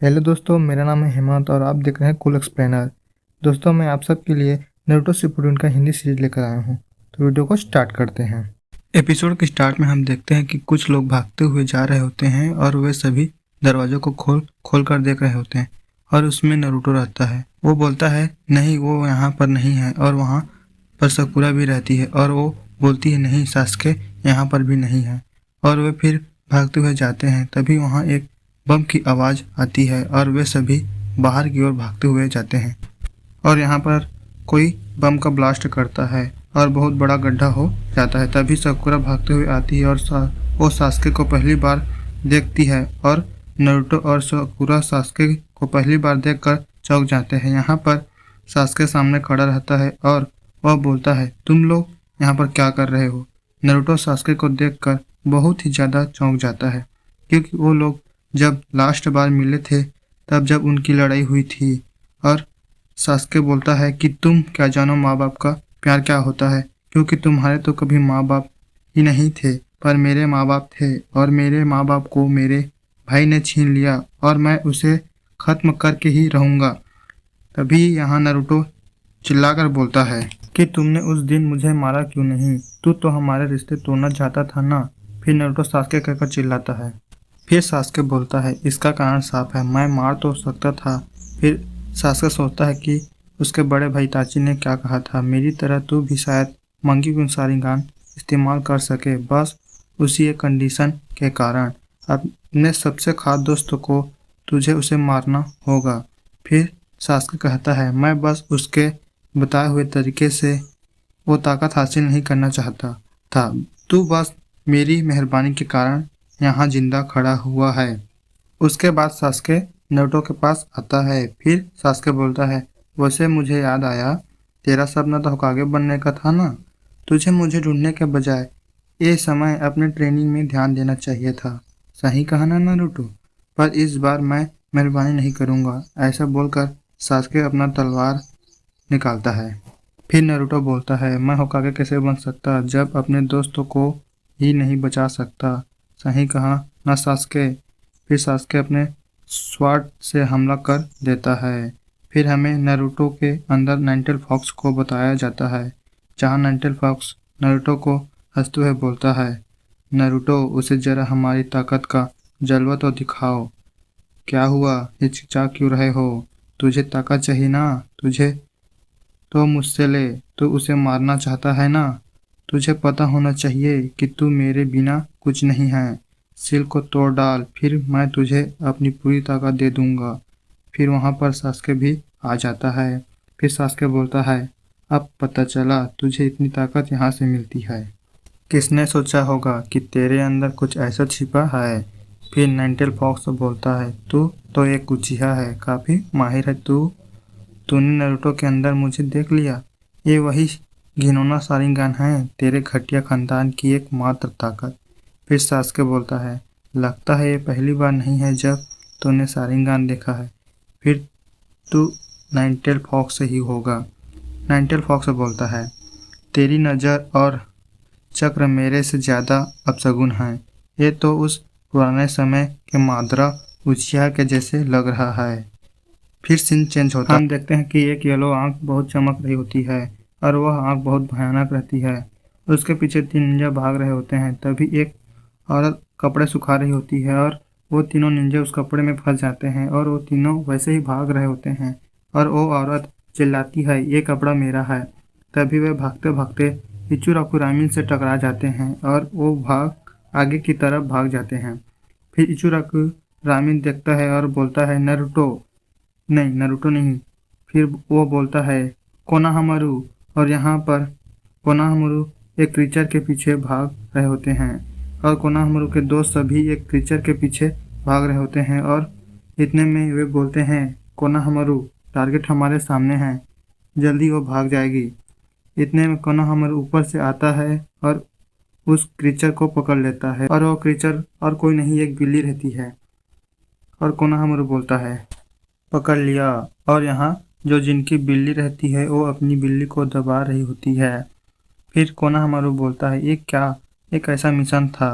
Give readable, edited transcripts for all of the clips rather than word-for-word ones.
Hello दोस्तों, मेरा नाम है हेमंत और आप देख रहे हैं कूल एक्सप्लेनर। दोस्तों, मैं आप सबके लिए नारुतो शिपुडन का हिंदी सीरीज लेकर आया हूँ। तो वीडियो को स्टार्ट करते हैं। एपिसोड के स्टार्ट में हम देखते हैं कि कुछ लोग भागते हुए जा रहे होते हैं और वे सभी दरवाजों को खोल कर देख रहे होते हैं और उसमें नारुतो रहता है। वो बोलता है नहीं, वो यहाँ पर नहीं है और वहाँ पर साकुरा भी रहती है और वो बोलती है नहीं, सास्के यहाँ पर भी नहीं है। और वे फिर भागते हुए जाते हैं। तभी वहाँ एक बम की आवाज़ आती है और वे सभी बाहर की ओर भागते हुए जाते हैं और यहाँ पर कोई बम का ब्लास्ट करता है और बहुत बड़ा गड्ढा हो जाता है। तभी साकुरा भागते हुए आती है और वो सास्के को पहली बार देखती है और नारुतो और साकुरा सास्के को पहली बार देखकर चौंक जाते हैं। यहाँ पर सास्के सामने खड़ा रहता है और वह बोलता है, तुम लोग यहाँ पर क्या कर रहे हो? नारुतो सास्के को देखकर बहुत ही ज़्यादा चौंक जाता है, क्योंकि वो लोग जब लास्ट बार मिले थे तब जब उनकी लड़ाई हुई थी। और सास्के बोलता है कि तुम क्या जानो माँ बाप का प्यार क्या होता है, क्योंकि तुम्हारे तो कभी माँ बाप ही नहीं थे, पर मेरे माँ बाप थे और मेरे माँ बाप को मेरे भाई ने छीन लिया और मैं उसे खत्म करके ही रहूँगा। तभी यहाँ नारुतो चिल्लाकर बोलता है कि तुमने उस दिन मुझे मारा क्यों नहीं? तू तो हमारे रिश्ते तोड़ना चाहता था ना? फिर नारुतो सास्के कहकर चिल्लाता है। फिर सास्के बोलता है, इसका कारण साफ है, मैं मार तो सकता था। फिर सास्के सोचता है कि उसके बड़े भाई इताची ने क्या कहा था, मेरी तरह तू भी शायद मंकी कुन शारिंगान इस्तेमाल कर सके, बस उसी एक कंडीशन के कारण। अपने सबसे खास दोस्त को तुझे उसे मारना होगा। फिर सास्के कहता है, मैं बस उसके बताए हुए तरीके से वो ताकत हासिल नहीं करना चाहता था। तू बस मेरी मेहरबानी के कारण यहाँ जिंदा खड़ा हुआ है। उसके बाद सास्के नारुतो के पास आता है। फिर सास्के बोलता है, वैसे मुझे याद आया, तेरा सपना तो होकागे बनने का था ना? तुझे मुझे ढूंढने के बजाय ये समय अपने ट्रेनिंग में ध्यान देना चाहिए था। सही कहा ना नारुतो? पर इस बार मैं मेहरबानी नहीं करूँगा। ऐसा बोलकर सास्के अपना तलवार निकालता है। फिर नारुतो बोलता है, मैं होकागे कैसे बन सकता जब अपने दोस्तों को ही नहीं बचा सकता? सही कहा ना सास्के? फिर सास्के अपने स्वॉर्ड से हमला कर देता है। फिर हमें नारुतो के अंदर नाइनटेल फॉक्स को बताया जाता है, जहाँ नाइनटेल फॉक्स नारुतो को हंसते हुए बोलता है, नारुतो, उसे जरा हमारी ताकत का जलवा तो दिखाओ। क्या हुआ, हिचकिचा क्यों रहे हो? तुझे ताकत चाहिए ना? तुझे तो मुझसे ले, तू उसे मारना चाहता है ना? तुझे पता होना चाहिए कि तू मेरे बिना कुछ नहीं है। सील को तोड़ डाल, फिर मैं तुझे अपनी पूरी ताकत दे दूंगा। फिर वहाँ पर सास्के भी आ जाता है। फिर सास्के बोलता है, अब पता चला तुझे इतनी ताकत यहाँ से मिलती है। किसने सोचा होगा कि तेरे अंदर कुछ ऐसा छिपा है? फिर नाइनटेल फॉक्स बोलता है, तू तो एक उचिहा है, काफ़ी माहिर है तू। तूने नारुतो के अंदर मुझे देख लिया। ये वही घिनौना शारिंगान है, तेरे घटिया खानदान की एकमात्र ताकत। फिर सास्के बोलता है, लगता है ये पहली बार नहीं है जब तूने शारिंगान देखा है। फिर तू नाइनटेल फॉक्स से ही होगा। नाइनटेल फॉक्स बोलता है, तेरी नज़र और चक्र मेरे से ज़्यादा अपशगुन हैं। ये तो उस पुराने समय के मादरा उचिहा के जैसे लग रहा है। फिर सीन चेंज होता है। हम देखते हैं कि एक येलो आंख बहुत चमक रही होती है और वह आंख बहुत भयानक रहती है। उसके पीछे 3 निंजा भाग रहे होते हैं। तभी एक औरत कपड़े सुखा रही होती है और वो तीनों निंजा उस कपड़े में फंस जाते हैं और वो तीनों वैसे ही भाग रहे होते हैं और वो औरत चिल्लाती है, ये कपड़ा मेरा है। तभी वे भागते भागते इचुराकू रामिन से टकरा जाते हैं और वो आगे की तरफ भाग जाते हैं। फिर इचुराकू रामिन देखता है और बोलता है, नारुतो नहीं। फिर वो बोलता है, कोनोहामारू। और यहाँ पर कोनोहामारू एक क्रीचर के पीछे भाग रहे होते हैं और कोनोहामारू के दोस्त सभी एक क्रीचर के पीछे भाग रहे होते हैं और इतने में वे बोलते हैं, कोनोहामारू, टारगेट हमारे सामने है, जल्दी वो भाग जाएगी। इतने में कोनोहामारू ऊपर से आता है और उस क्रीचर को पकड़ लेता है और वो क्रीचर और कोई नहीं, एक बिल्ली रहती है। और कोनोहामारू बोलता है, पकड़ लिया। और यहाँ जो जिनकी बिल्ली रहती है वो अपनी बिल्ली को दबा रही होती है। फिर कोनोहामारू बोलता है, ये क्या एक ऐसा मिशन था?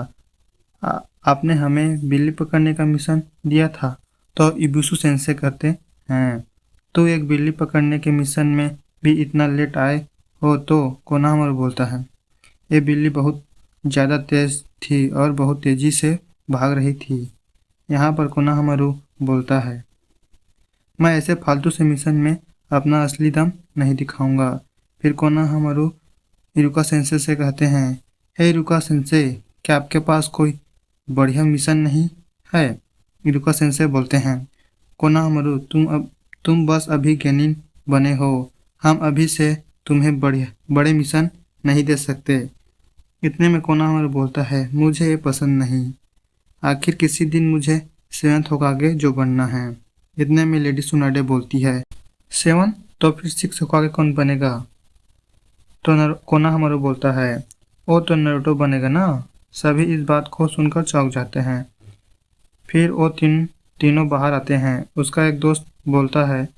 आपने हमें बिल्ली पकड़ने का मिशन दिया था तो इबुसु सेंसे कहते हैं। तो एक बिल्ली पकड़ने के मिशन में भी इतना लेट आए हो, तो कोनोहामारू बोलता है। ये बिल्ली बहुत ज़्यादा तेज थी और बहुत तेजी से भाग रही थी। यहाँ पर कोनोहामारू बोलता है, मैं ऐसे फालतू से मिशन में अपना असली दम नहीं दिखाऊंगा। फिर कोनोहामारू इरुका सेंसे से कहते हैं, हे इरुका सेंसे, क्या आपके पास कोई बढ़िया मिशन नहीं है? इरुका सेंसे बोलते हैं, कोनोहामारू तुम बस अभी गेनिन बने हो। हम अभी से तुम्हें बड़े मिशन नहीं दे सकते। इतने में कोनोहामारू बोलता है, मुझे ये पसंद नहीं। आखिर किसी दिन मुझे 7th होकागे जो बनना है। इतने में लेडी सुनाडे बोलती है, 7 तो फिर 6 होकागे कौन बनेगा? तो कोनोहामारू बोलता है, वो तो नारुतो बनेगा ना। सभी इस बात को सुनकर चौंक जाते हैं। फिर वो तीनों बाहर आते हैं। उसका एक दोस्त बोलता है,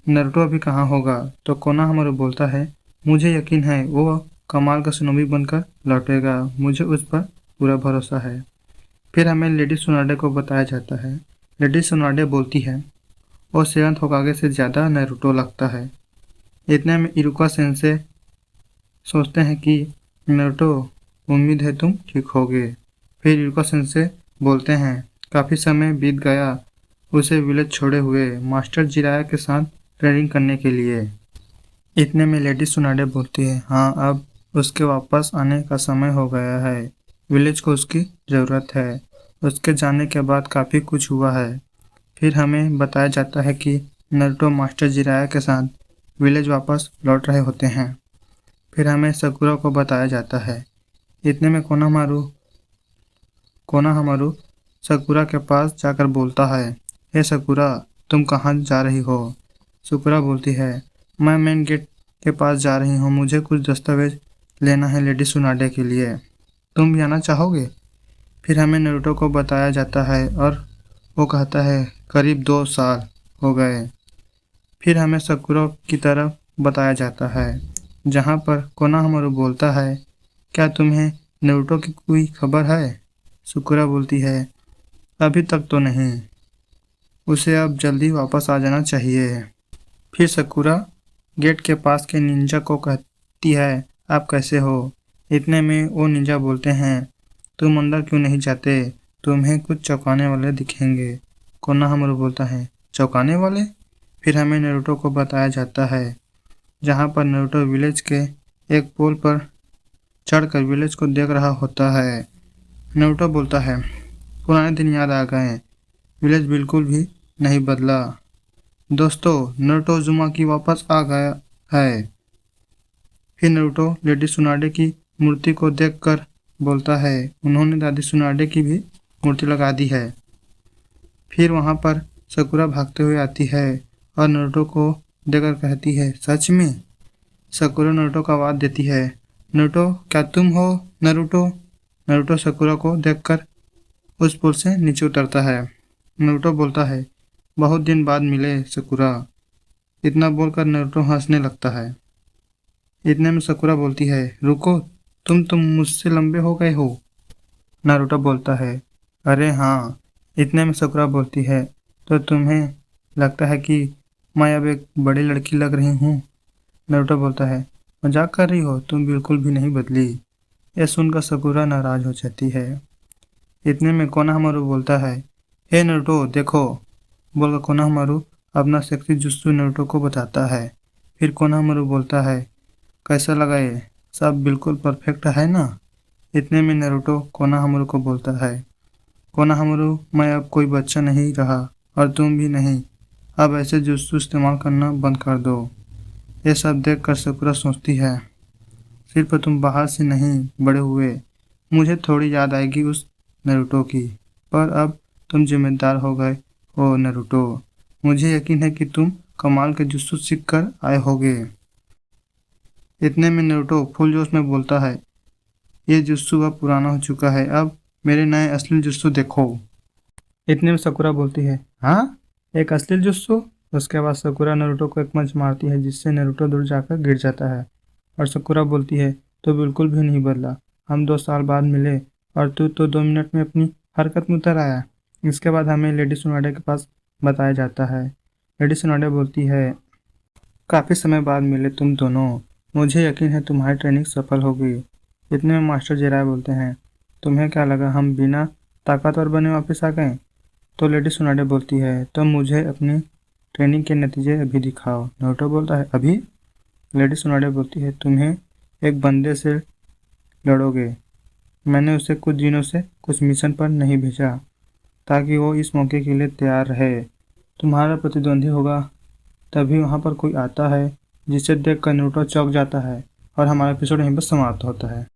नारुतो अभी कहाँ होगा? तो कोनोहामारू बोलता है, मुझे यकीन है वो कमाल का शिनोबी बनकर लौटेगा। मुझे उस पर पूरा भरोसा है। फिर हमें लेडी सुनाडे को बताया जाता है। लेडी सुनाडे बोलती है, वो 7th होकागे से ज़्यादा नारुतो लगता है। इतने में इरुका सेंसे सोचते हैं कि नारुतो, उम्मीद है तुम ठीक होगे। फिर इरुका सेंसे बोलते हैं, काफ़ी समय बीत गया उसे विलेज छोड़े हुए मास्टर जिराया के साथ ट्रेनिंग करने के लिए। इतने में लेडी सुनाडे बोलती है, हाँ अब उसके वापस आने का समय हो गया है। विलेज को उसकी ज़रूरत है। उसके जाने के बाद काफ़ी कुछ हुआ है। फिर हमें बताया जाता है कि नारुतो मास्टर जिराया के साथ विलेज वापस लौट रहे होते हैं। फिर हमें साकुरा को बताया जाता है। इतने में कोनोहामारू साकुरा के पास जाकर बोलता है, हे साकुरा, तुम कहाँ जा रही हो? साकुरा बोलती है, मैं मेन गेट के पास जा रही हूँ। मुझे कुछ दस्तावेज लेना है लेडी सुनाडे के लिए। तुम भी आना चाहोगे? फिर हमें नारुतो को बताया जाता है और वो कहता है, करीब 2 साल हो गए। फिर हमें साकुरा की तरफ बताया जाता है, जहाँ पर कोनोहामारू बोलता है, क्या तुम्हें नारुतो की कोई खबर है? साकुरा बोलती है, अभी तक तो नहीं। उसे अब जल्दी वापस आ जाना चाहिए। फिर साकुरा गेट के पास के निंजा को कहती है, आप कैसे हो? इतने में वो निंजा बोलते हैं, तुम अंदर क्यों नहीं जाते? तुम्हें कुछ चौंकाने वाले दिखेंगे। कोनोहामारू बोलता है, चौंकाने वाले? फिर हमें नारुतो को बताया जाता है, जहाँ पर नारुतो विलेज के एक पोल पर चढ़कर विलेज को देख रहा होता है। नारुतो बोलता है, पुराने दिन याद आ गए। विलेज बिल्कुल भी नहीं बदला। दोस्तों, नारुतो उज़ुमाकी वापस आ गया है। फिर नारुतो लेडी सुनाडे की मूर्ति को देखकर बोलता है, उन्होंने दादी सुनाडे की भी मूर्ति लगा दी है। फिर वहाँ पर साकुरा भागते हुए आती है और नारुतो को देखकर कहती है, सच में? साकुरा नारुतो को आवाज़ देती है, नारुतो, क्या तुम हो नारुतो? नारुतो साकुरा को देखकर उस पुल से नीचे उतरता है। नारुतो बोलता है, बहुत दिन बाद मिले साकुरा। इतना बोलकर नारुतो हंसने लगता है। इतने में साकुरा बोलती है, रुको, तुम मुझसे लंबे हो गए हो। नारुतो बोलता है, अरे हाँ। इतने में साकुरा बोलती है, तो तुम्हें लगता है कि मैं अब एक बड़ी लड़की लग रही हूँ? नारुतो बोलता है, मजाक कर रही हो, तुम बिल्कुल भी नहीं बदली। यह सुनकर साकुरा नाराज हो जाती है। इतने में कोनोहामारू बोलता है, हे नारुतो देखो। बोलकर कोनोहामारू अपना सेक्सी जुत्सु नारुतो को बताता है। फिर कोनोहामारू बोलता है, कैसा लगा ये? सब बिल्कुल परफेक्ट है ना? इतने में नारुतो कोनोहामारू को बोलता है, कोनोहामारू, मैं अब कोई बच्चा नहीं रहा और तुम भी नहीं। अब ऐसे जुत्सु इस्तेमाल करना बंद कर दो। ये सब देख कर साकुरा सोचती है, सिर्फ तुम बाहर से नहीं बड़े हुए, मुझे थोड़ी याद आएगी उस नारुतो की। पर अब तुम जिम्मेदार हो गए हो नारुतो। मुझे यकीन है कि तुम कमाल के जुत्सु सीख कर आए होगे। इतने में नारुतो फुल जोश में बोलता है, ये जुत्सु अब पुराना हो चुका है, अब मेरे नए असली जुत्सु देखो। इतने में साकुरा बोलती है, हाँ, एक असली जुत्सु? उसके बाद साकुरा नारुतो को एक पंच मारती है, जिससे नारुतो दूर जाकर गिर जाता है। और साकुरा बोलती है, तो बिल्कुल भी नहीं बदला। हम 2 साल बाद मिले और तू तो 2 मिनट में अपनी हरकत में उतर आया। इसके बाद हमें लेडी सुनाडे के पास बताया जाता है। लेडी सुनाडे बोलती है, काफ़ी समय बाद मिले तुम दोनों, मुझे यकीन है तुम्हारी ट्रेनिंग सफल होगी। इतने में मास्टर जेराय बोलते हैं, तुम्हें क्या लगा हम बिना ताकतवर बने वापस आ गए? तो लेडी सुनाडे बोलती है, तो मुझे अपनी ट्रेनिंग के नतीजे अभी दिखाओ। नारुतो बोलता है, अभी? लेडी सुनाडे बोलती है, तुम्हें एक बंदे से लड़ोगे। मैंने उसे कुछ दिनों से कुछ मिशन पर नहीं भेजा ताकि वो इस मौके के लिए तैयार रहे। तुम्हारा प्रतिद्वंदी होगा। तभी वहाँ पर कोई आता है जिसे देख कर नारुतो चौंक जाता है और हमारा एपिसोड यहीं पर समाप्त होता है।